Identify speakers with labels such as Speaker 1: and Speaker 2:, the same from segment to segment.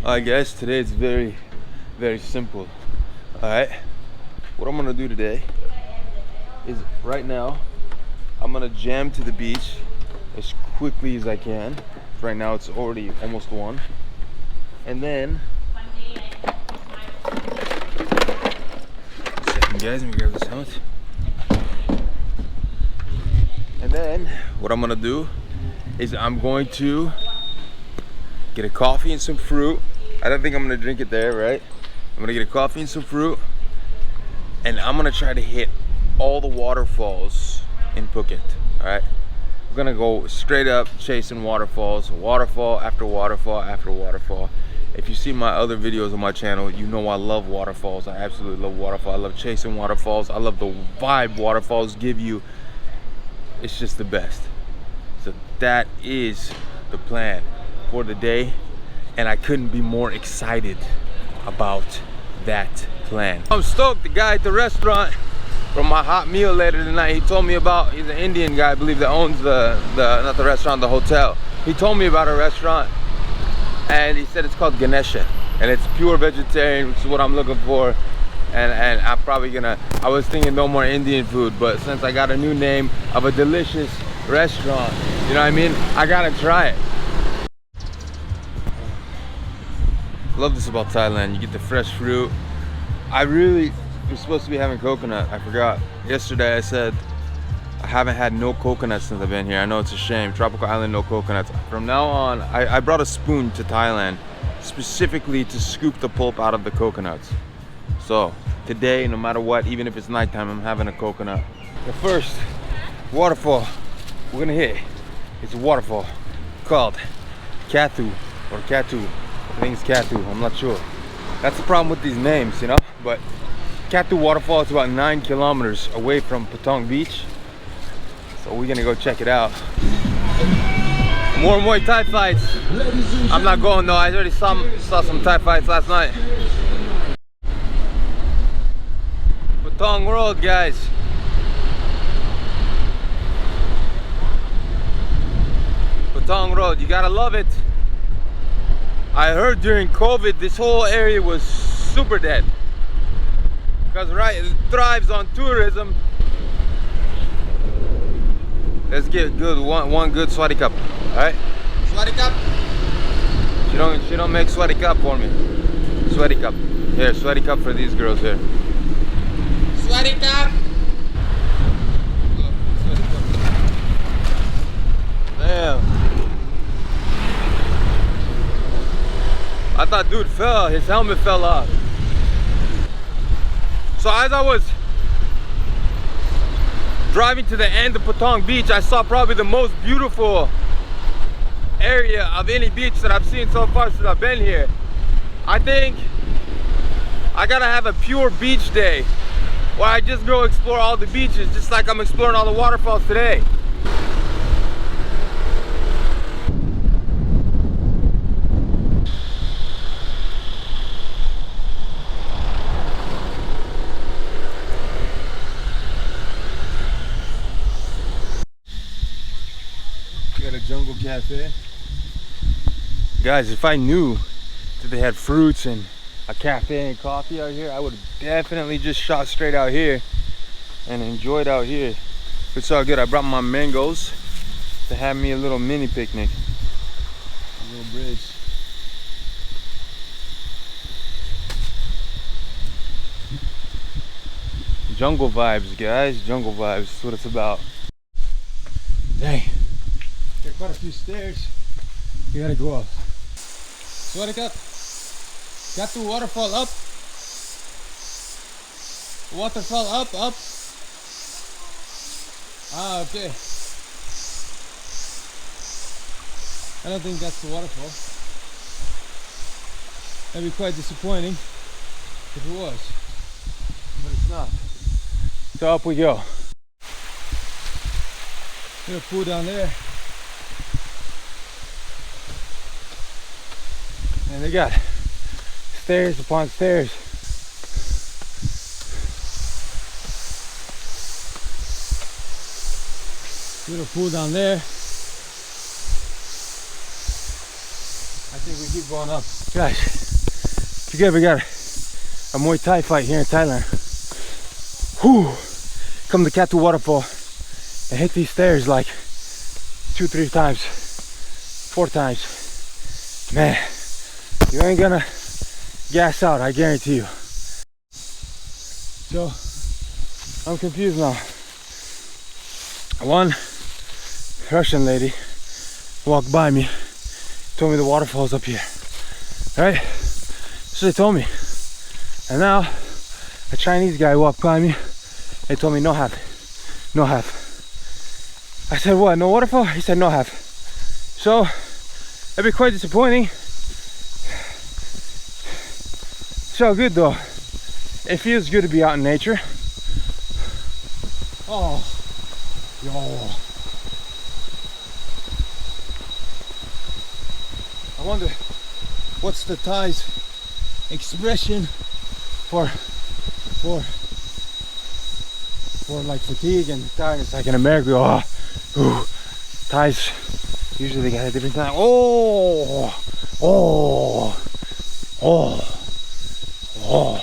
Speaker 1: Alright guys, today it's very simple. Alright, what I'm gonna do today is right now I'm gonna jam to the beach as quickly as I can. Right now it's already almost 1. And then second guys, let me grab this helmet. And then what I'm gonna do is I'm going to get a coffee and some fruit. I don't think I'm gonna drink it there, right? I'm gonna get a coffee and some fruit, and I'm gonna try to hit all the waterfalls in Phuket. All right, we're gonna go straight up chasing waterfalls, waterfall after waterfall after waterfall. If you see my other videos on my channel, you know I love waterfalls. I absolutely love waterfalls. I love chasing waterfalls. I love the vibe waterfalls give you. It's just the best. So that is the plan for the day, and I couldn't be more excited about that plan. I'm stoked. The guy at the restaurant from my hot meal later tonight, he told me about, he's an Indian guy I believe that owns not the restaurant, the hotel. He told me about a restaurant and he said it's called Ganesha and it's pure vegetarian, which is what I'm looking for. And I'm probably gonna, I was thinking no more Indian food, but since I got a new name of a delicious restaurant, you know what I mean, I gotta try it. Love this about Thailand. You get the fresh fruit. We're supposed to be having coconut. I forgot. Yesterday I said I haven't had no coconut since I've been here. I know it's a shame. Tropical island, no coconuts. From now on, I brought a spoon to Thailand specifically to scoop the pulp out of the coconuts. So today, no matter what, even if it's nighttime, I'm having a coconut. The first waterfall we're gonna hit is a waterfall called Kathu or Katu. I think it's Katu, I'm not sure. That's the problem with these names, you know? But Katu waterfall is about 9 kilometers away from Patong Beach. So we're gonna go check it out. More Muay Thai fights. I'm not going though, I already saw some Thai fights last night. Patong Road, guys. Patong Road, you gotta love it. I heard during COVID this whole area was super dead because it thrives on tourism. Let's get good one good sweaty cup. All right, sweaty cup. She don't make sweaty cup for me. Sweaty cup here, sweaty cup for these girls here. Sweaty cup. Damn. I thought dude fell, his helmet fell off. So as I was driving to the end of Patong Beach, I saw probably the most beautiful area of any beach that I've seen so far since I've been here. I think I gotta have a pure beach day where I just go explore all the beaches, just like I'm exploring all the waterfalls today. Jungle Cafe. Guys, if I knew that they had fruits and a cafe and coffee out here, I would have definitely just shot straight out here and enjoyed out here. It's all good. I brought my mangoes to have me a little mini picnic. A little bridge. Jungle vibes, guys. Jungle vibes. That's what it's about. Dang. There are quite a few stairs. You gotta go up. Sweaty up. Got the waterfall up. Waterfall up. Ah, okay. I don't think that's the waterfall. That'd be quite disappointing if it was. But it's not. So up we go. Little pool down there. And they got stairs upon stairs. Little pool down there. I think we keep going up.
Speaker 2: Guys, if you ever got a Muay Thai fight here in Thailand, whew, come to Katu Waterfall and hit these stairs like 2-3 times, 4 times. Man, you ain't gonna gas out, I guarantee you. So, I'm confused now. One Russian lady walked by me, told me the waterfall's up here, right? So they told me. And now, a Chinese guy walked by me, they told me no have, no have. I said, what, no waterfall? He said, no have. So, that'd be quite disappointing. It's all good though. It feels good to be out in nature. Oh, yo. I wonder what's the Thai's expression for like fatigue and tiredness. Like in America, oh, ooh, Thais usually got a different time. Oh, oh, oh, oh.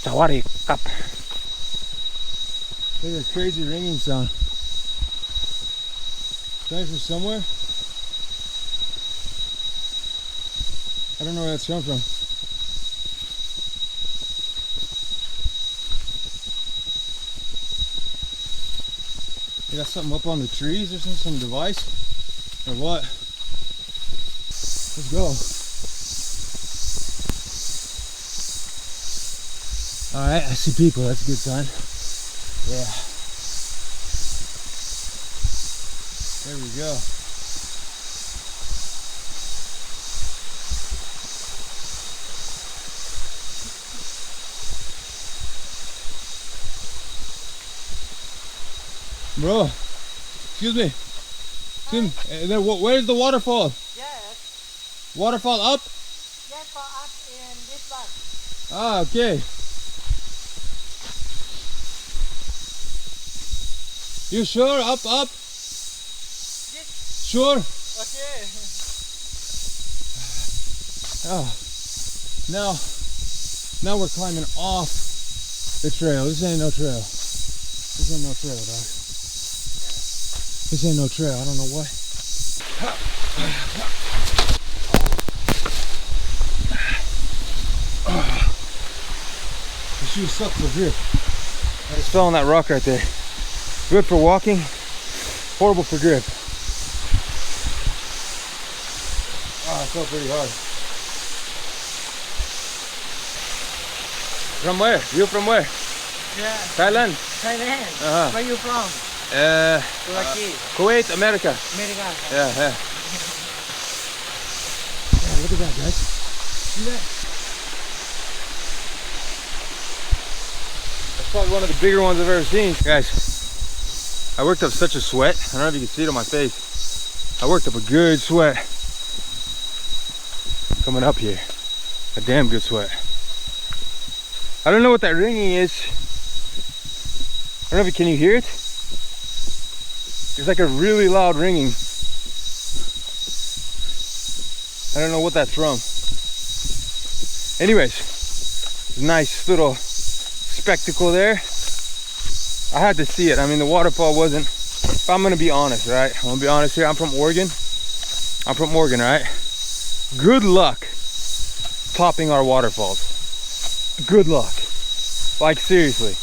Speaker 2: Sawari cup. Look at that crazy ringing sound. Coming from somewhere? I don't know where that's coming from. You got something up on the trees or something, some device? Or what? Let's go. Alright, I see people, that's a good sign. Yeah. There we go. Bro, excuse me. Where's the waterfall?
Speaker 3: Yes.
Speaker 2: Waterfall up?
Speaker 3: Yes, for up in this bus.
Speaker 2: Ah, okay. You sure? Up?
Speaker 3: This?
Speaker 2: Sure?
Speaker 3: Okay.
Speaker 2: Oh. Now we're climbing off the trail. This ain't no trail. This ain't no trail, dog. This ain't no trail. I don't know why. The shoes suck for grip. I just fell on that rock right there. Good for walking, horrible for grip. Ah, it felt pretty hard. From where? You from where?
Speaker 3: Yeah.
Speaker 2: Thailand?
Speaker 3: Thailand. Where you from? Turkey.
Speaker 2: Kuwait, America.
Speaker 3: America.
Speaker 2: Yeah. Yeah, look at that, guys. See that? That's probably one of the bigger ones I've ever seen. Guys, I worked up such a sweat. I don't know if you can see it on my face. I worked up a good sweat coming up here. A damn good sweat. I don't know what that ringing is. I don't know if can you hear it? It's like a really loud ringing. I don't know what that's from. Anyways, nice little spectacle there. I had to see it. I mean, the waterfall wasn't, if I'm gonna be honest, right? I'm gonna be honest here. I'm from Oregon. Right? Good luck topping our waterfalls. Good luck. Like, seriously.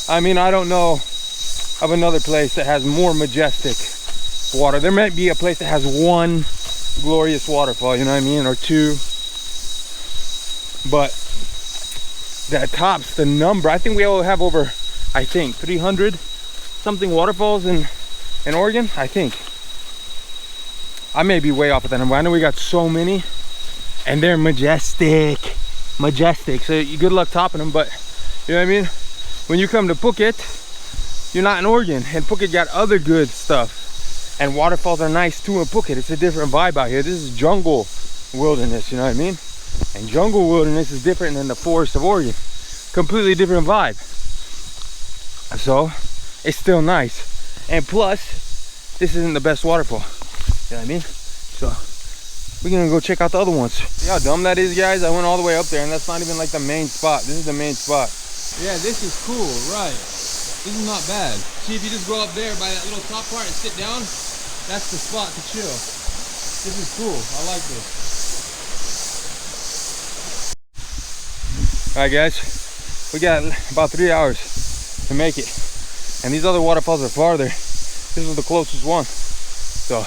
Speaker 2: I mean, I don't know of another place that has more majestic water. There might be a place that has one glorious waterfall, you know what I mean? Or two. But that tops the number. I think we all have over, 300 something waterfalls in Oregon, I think. I may be way off with that number. I know we got so many and they're majestic. So you good luck topping them, but you know what I mean? When you come to Phuket, you're not in Oregon, and Phuket got other good stuff. And waterfalls are nice too in Phuket. It's a different vibe out here. This is jungle wilderness, you know what I mean? And jungle wilderness is different than the forest of Oregon. Completely different vibe. So, it's still nice. And plus, this isn't the best waterfall. You know what I mean? So, we're gonna go check out the other ones. See how dumb that is, guys? I went all the way up there and that's not even like the main spot. This is the main spot. Yeah, this is cool, right? This is not bad. See, if you just go up there by that little top part and sit down, that's the spot to chill. This is cool. I like this. Alright guys, we got about 3 hours to make it. And these other waterfalls are farther. This is the closest one. So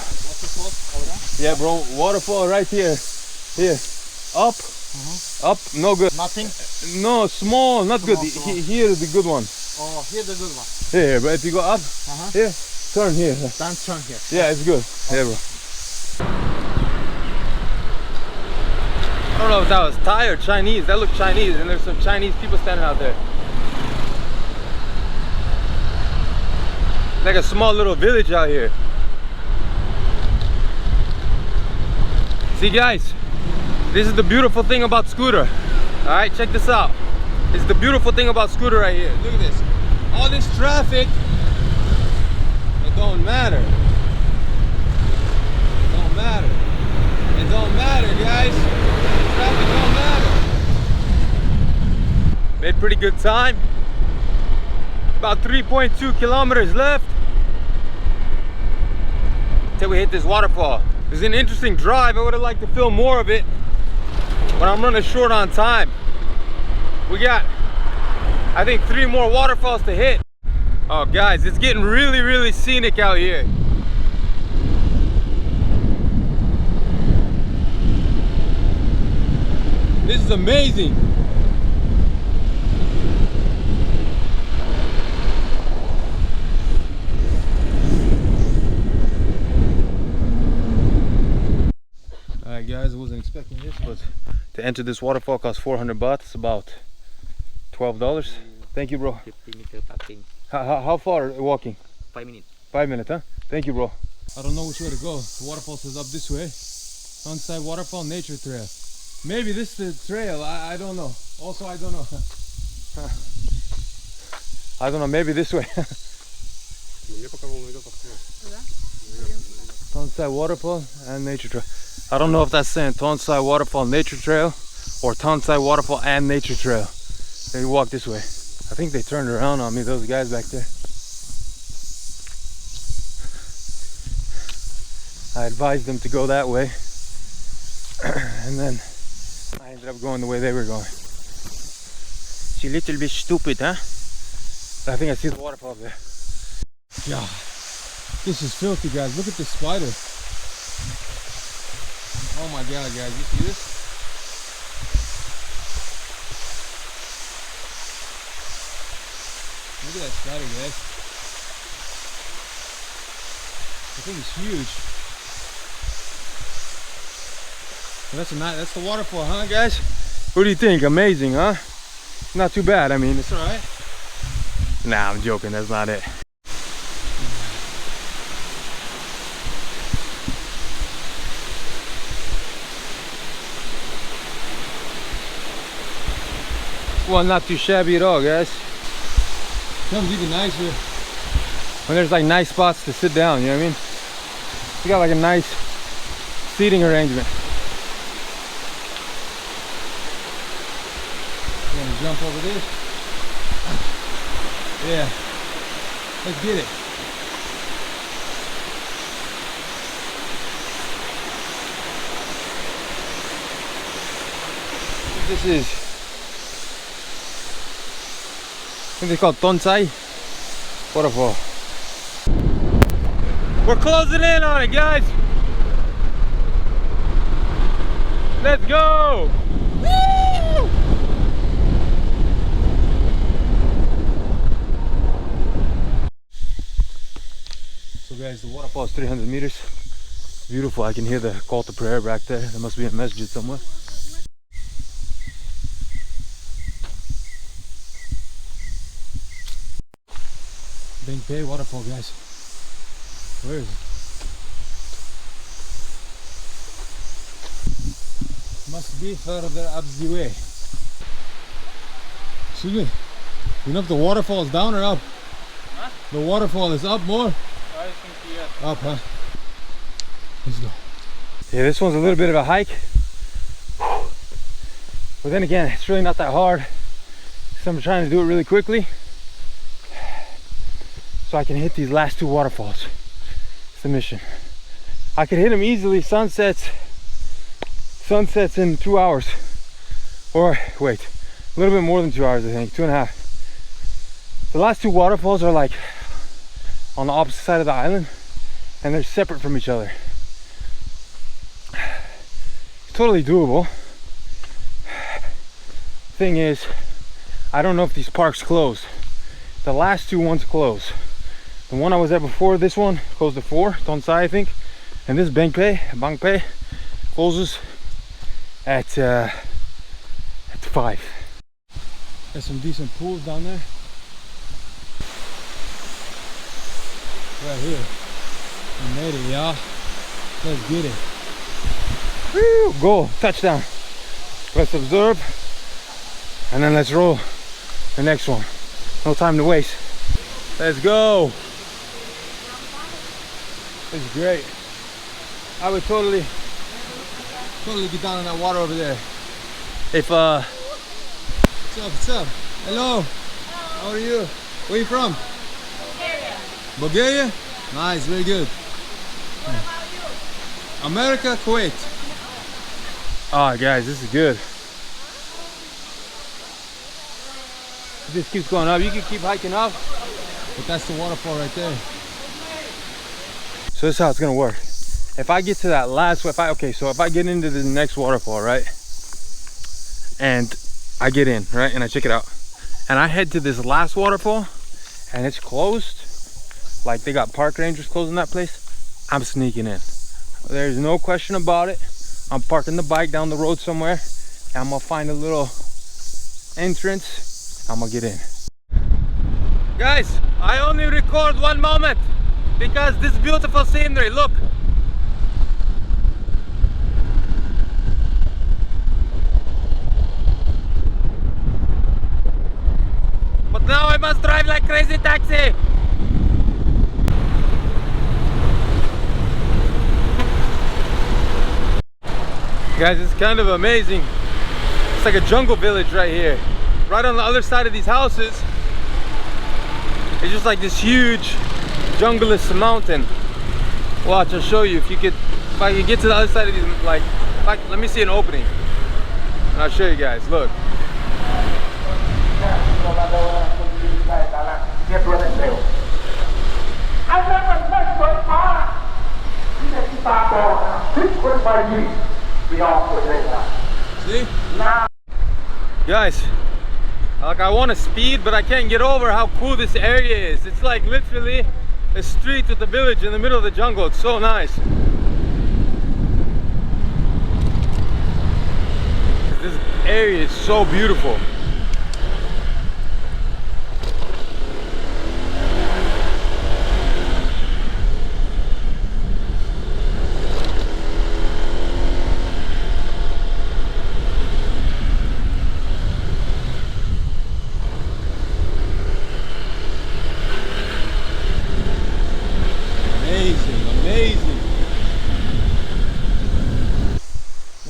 Speaker 2: yeah bro, waterfall right here. Here. Up. Up, no good.
Speaker 3: Nothing?
Speaker 2: No, small, not good. Here is the good one.
Speaker 3: Oh, here's the good one.
Speaker 2: Here, but if you go up, here, turn here.
Speaker 3: Turn here.
Speaker 2: Yeah, it's good. Yeah, bro. I don't know if that was Thai or Chinese. That looked Chinese, and there's some Chinese people standing out there. Like a small little village out here. See guys, this is the beautiful thing about scooter. Alright, check this out. This is the beautiful thing about scooter right here. Look at this. All this traffic, it don't matter. It don't matter. It don't matter, guys. Traffic don't matter. Made pretty good time. About 3.2 kilometers left till we hit this waterfall. It's an interesting drive. I would have liked to film more of it, but I'm running short on time. We got, I think, 3 more waterfalls to hit. Oh guys, it's getting really, really scenic out here. This is amazing. Alright guys, I wasn't expecting this, but to enter this waterfall costs 400 baht. It's about $12. Thank you, bro.
Speaker 3: 50 meter parking.
Speaker 2: How far walking?
Speaker 3: 5 minutes.
Speaker 2: 5 minutes, huh? Thank you, bro. I don't know which way to go. The waterfall says up this way. Sunside Waterfall Nature Trail. Maybe this is the trail. I don't know. Also, I don't know. I don't know. Maybe this way. Sunside Waterfall and Nature Trail. I don't know if that's saying Sunside Waterfall Nature Trail or Sunside Waterfall and Nature Trail. They walk this way. I think they turned around on me, those guys back there. I advised them to go that way. And then I ended up going the way they were going. She's a little bit stupid, huh? I think I see the waterfall there. Yeah. This is filthy, guys. Look at this spider. Oh my god, guys. You see this? Look at that spider, guys. The thing is huge. Well, that's the waterfall, huh, guys? What do you think? Amazing, huh? Not too bad. I mean, it's alright. Nah, I'm joking. That's not it. Well, not too shabby at all, guys. Comes even nicer when there's like nice spots to sit down, you know what I mean? You got like a nice seating arrangement. You gonna jump over this? Yeah. Let's get it. This is, I think it's called Tonsai Waterfall. We're closing in on it, guys. Let's go. Woo! So guys, the waterfall is 300 meters. Beautiful. I can hear the call to prayer back there. There must be a masjid somewhere. Big Bay waterfall, guys. Where is it? Must be further up the way. Excuse me. You know if the waterfall is down or up? Huh? The waterfall is up more?
Speaker 3: I think yes.
Speaker 2: Up, huh? Let's go. Yeah, this one's a little bit of a hike. But then again, it's really not that hard. So I'm trying to do it really quickly so I can hit these last two waterfalls. It's the mission. I could hit them easily, sunsets in 2 hours. Or wait, a little bit more than 2 hours, I think, 2.5. The last two waterfalls are like on the opposite side of the island and they're separate from each other. It's totally doable. Thing is, I don't know if these parks closed. The last two ones closed. The one I was at before this one closed at 4, Tonsai I think. And this Bangpei closes at 5. There's some decent pools down there. Right here. We made it, y'all. Let's get it. Woo! Goal, touchdown. Let's observe. And then let's roll the next one. No time to waste. Let's go. This is great. I would totally get down in that water over there. If what's up? Hello. How are you? Where are you from? Bulgaria. Nice, very good. What about you? America, Kuwait. Ah, guys, this is good. If this keeps going up, you can keep hiking up, but that's the waterfall right there. So this is how it's gonna work. If I get to that last, if I get into the next waterfall, right, and I get in, right, and I check it out, and I head to this last waterfall, and it's closed, like they got park rangers closing that place, I'm sneaking in. There's no question about it. I'm parking the bike down the road somewhere, and I'm gonna find a little entrance. I'm gonna get in. Guys, I only record one moment because this beautiful scenery, look. But now I must drive like crazy taxi. Guys, it's kind of amazing. It's like a jungle village right here. Right on the other side of these houses, it's just like this huge jungleless mountain. Watch, I'll show you. If I can get to the other side of these, like, let me see an opening. And I'll show you guys, look. See? Guys, like I want to speed, but I can't get over how cool this area is. It's like literally a street with a village in the middle of the jungle. It's so nice. This area is so beautiful.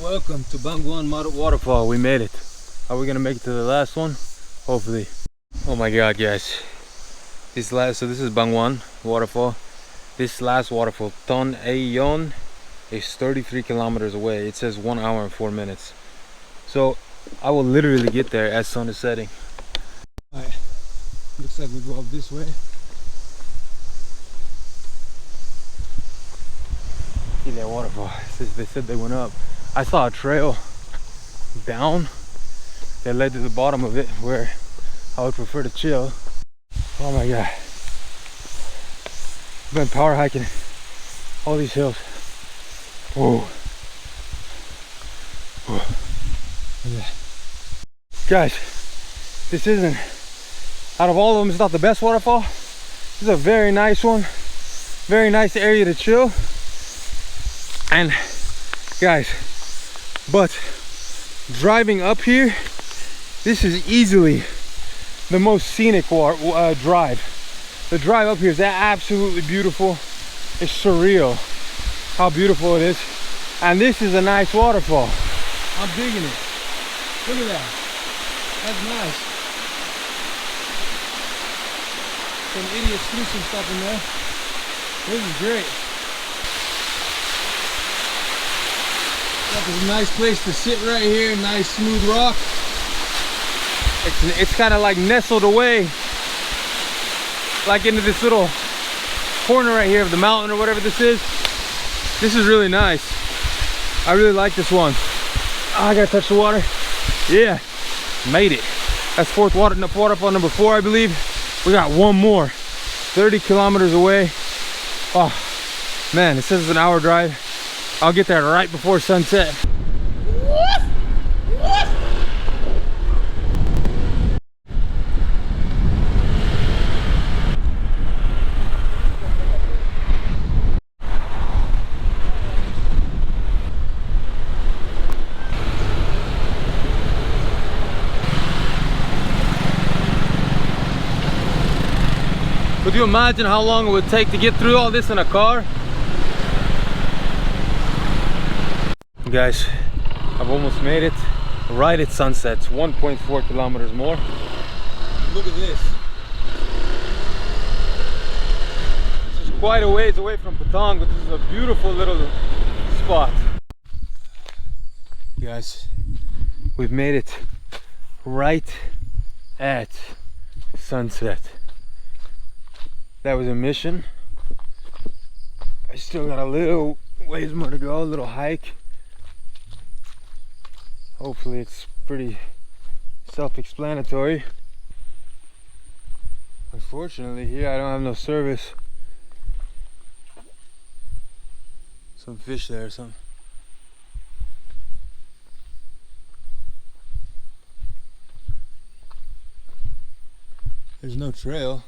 Speaker 2: Welcome to Bangwan waterfall. We made it. Are we gonna make it to the last one? Hopefully. Oh my god, guys, so this is Bangwan waterfall. This last waterfall, Ton Ayon, is 33 kilometers away. It says 1 hour and 4 minutes. So I will literally get there as sun is setting. All right, looks like we go up this way. See that waterfall? They said they went up. I saw a trail down that led to the bottom of it where I would prefer to chill. Oh my god. I've been power hiking all these hills. Whoa. Whoa. Yeah. Guys, this isn't, out of all of them, it's not the best waterfall. This is a very nice one. Very nice area to chill. And guys, but driving up here, this is easily the most scenic drive. The drive up here is absolutely beautiful. It's surreal how beautiful it is. And this is a nice waterfall. I'm digging it. Look at that. That's nice. Some idiots threw some stuff in there. This is great. Got this nice place to sit right here. Nice smooth rock. It's kind of like nestled away, like into this little corner right here of the mountain or whatever this is. This is really nice. I really like this one. Oh, I gotta touch the water. Yeah, made it. That's waterfall number 4, I believe. We got one more, 30 kilometers away. Oh man, it says it's an hour drive. I'll get there right before sunset. Could you imagine how long it would take to get through all this in a car? Guys, I've almost made it. Right at sunset, 1.4 kilometers more. Look at this. This is quite a ways away from Patong, but this is a beautiful little spot. Guys, we've made it right at sunset. That was a mission. I still got a little ways more to go, a little hike. Hopefully it's pretty self-explanatory. Unfortunately here I don't have no service. Some fish there or something. There's no trail.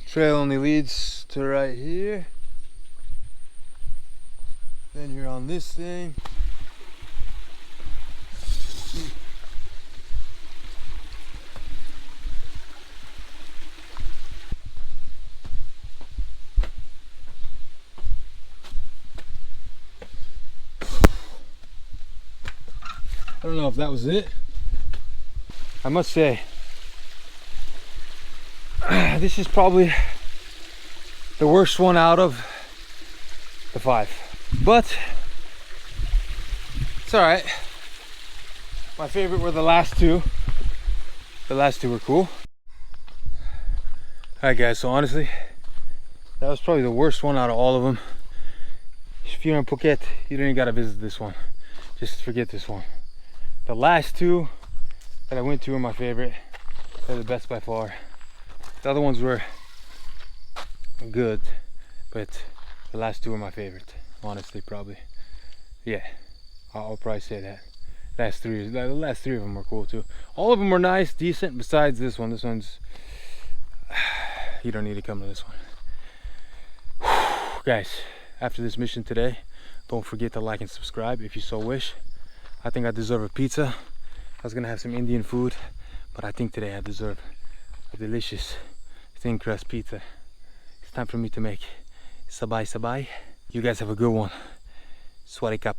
Speaker 2: Trail only leads to right here. Then you're on this thing. I don't know if that was it. I must say, this is probably the worst one out of the 5, but it's all right. My favorite were the last 2. The last 2 were cool. All right guys, so honestly that was probably the worst one out of all of them. If you're in Phuket, you don't even gotta visit this one. Just forget this one. The last 2 that I went to were my favorite. They're the best by far. The other ones were good, but the last 2 were my favorite, honestly, probably. Yeah, I'll probably say that. The last 3 of them were cool too. All of them were nice, decent, besides this one. This one's, you don't need to come to this one. Guys, after this mission today, don't forget to like and subscribe if you so wish. I think I deserve a pizza. I was gonna have some Indian food, but I think today I deserve a delicious thin crust pizza. It's time for me to make sabai sabai. You guys have a good one. Swadee Kap.